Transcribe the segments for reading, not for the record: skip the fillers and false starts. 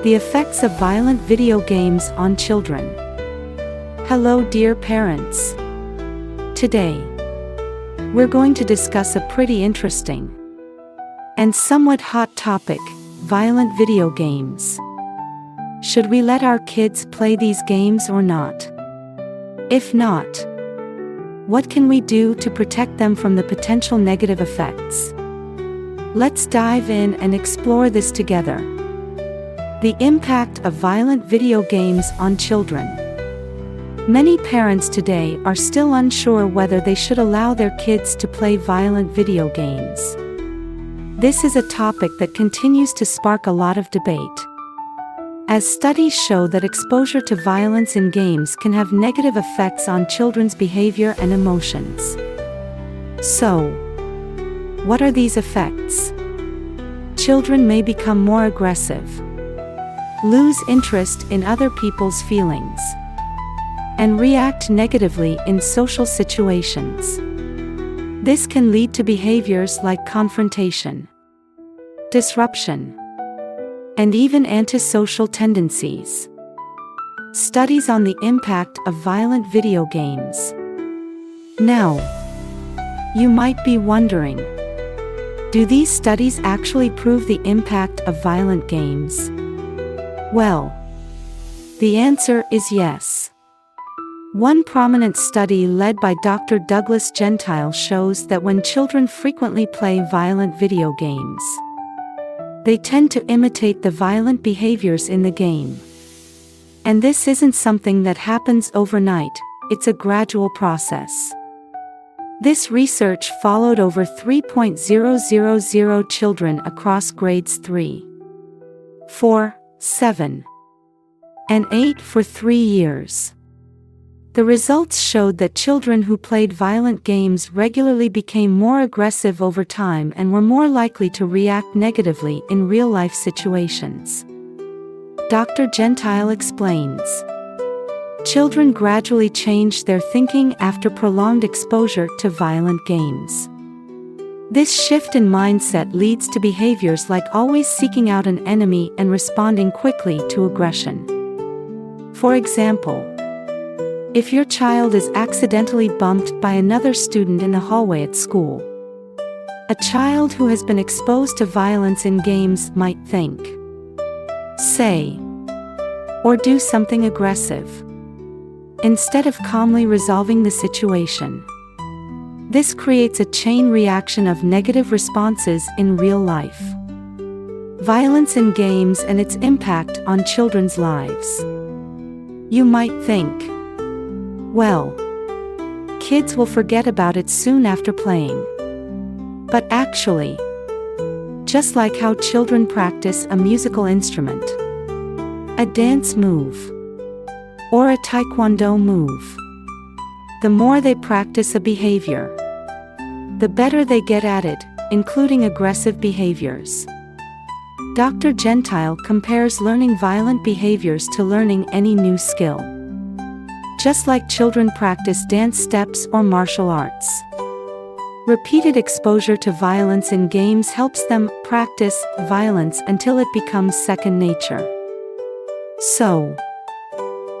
The effects of violent video games on children. Hello dear parents. Today, we're going to discuss a pretty interesting and somewhat hot topic, violent video games. Should we let our kids play these games or not? If not, what can we do to protect them from the potential negative effects? Let's dive in and explore this together. The impact of violent video games on children. Many parents today are still unsure whether they should allow their kids to play violent video games. This is a topic that continues to spark a lot of debate, as studies show that exposure to violence in games can have negative effects on children's behavior and emotions. So, what are these effects? Children may become more aggressive, lose interest in other people's feelings, and react negatively in social situations. This can lead to behaviors like confrontation, disruption, and even antisocial tendencies. Studies on the impact of violent video games. Now, you might be wondering, do these studies actually prove the impact of violent games? Well, the answer is yes. One prominent study led by Dr. Douglas Gentile shows that when children frequently play violent video games, they tend to imitate the violent behaviors in the game. And this isn't something that happens overnight, it's a gradual process. This research followed over 3,000 children across grades 3, 4, 7, and 8 for 3 years. The results showed that children who played violent games regularly became more aggressive over time and were more likely to react negatively in real-life situations. Dr. Gentile explains, children gradually change their thinking after prolonged exposure to violent games. This shift in mindset leads to behaviors like always seeking out an enemy and responding quickly to aggression. For example, if your child is accidentally bumped by another student in the hallway at school, a child who has been exposed to violence in games might think, say, or do something aggressive, instead of calmly resolving the situation. This creates a chain reaction of negative responses in real life. Violence in games and its impact on children's lives. You might think, well, kids will forget about it soon after playing. But actually, just like how children practice a musical instrument, a dance move, or a taekwondo move, the more they practice a behavior, the better they get at it, including aggressive behaviors. Dr. Gentile compares learning violent behaviors to learning any new skill. Just like children practice dance steps or martial arts, repeated exposure to violence in games helps them practice violence until it becomes second nature. So,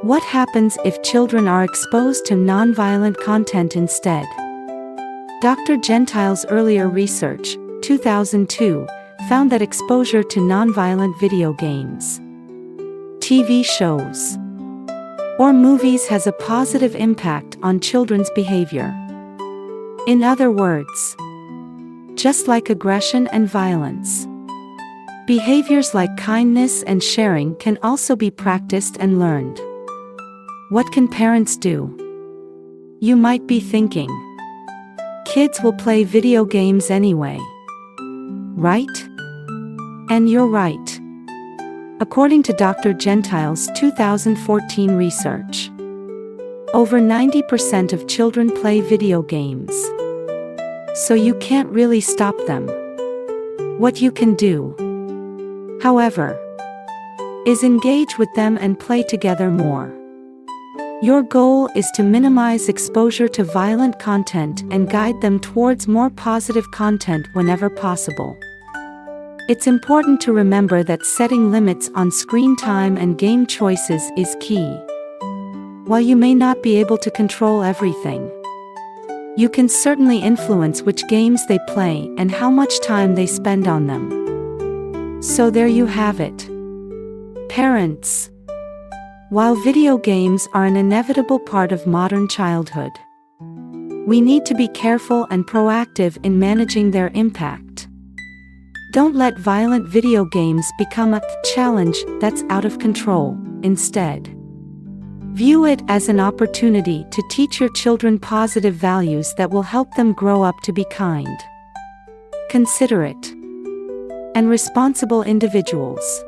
what happens if children are exposed to non-violent content instead? Dr. Gentile's earlier research, 2002, found that exposure to non-violent video games, TV shows, or movies has a positive impact on children's behavior. In other words, just like aggression and violence, behaviors like kindness and sharing can also be practiced and learned. What can parents do? You might be thinking, kids will play video games anyway, right? And you're right. According to Dr. Gentile's 2014 research, over 90% of children play video games. So you can't really stop them. What you can do, however, is engage with them and play together more. Your goal is to minimize exposure to violent content and guide them towards more positive content whenever possible. It's important to remember that setting limits on screen time and game choices is key. While you may not be able to control everything, you can certainly influence which games they play and how much time they spend on them. So there you have it. Parents. While video games are an inevitable part of modern childhood, we need to be careful and proactive in managing their impact. Don't let violent video games become a challenge that's out of control. Instead, view it as an opportunity to teach your children positive values that will help them grow up to be kind, considerate, and responsible individuals.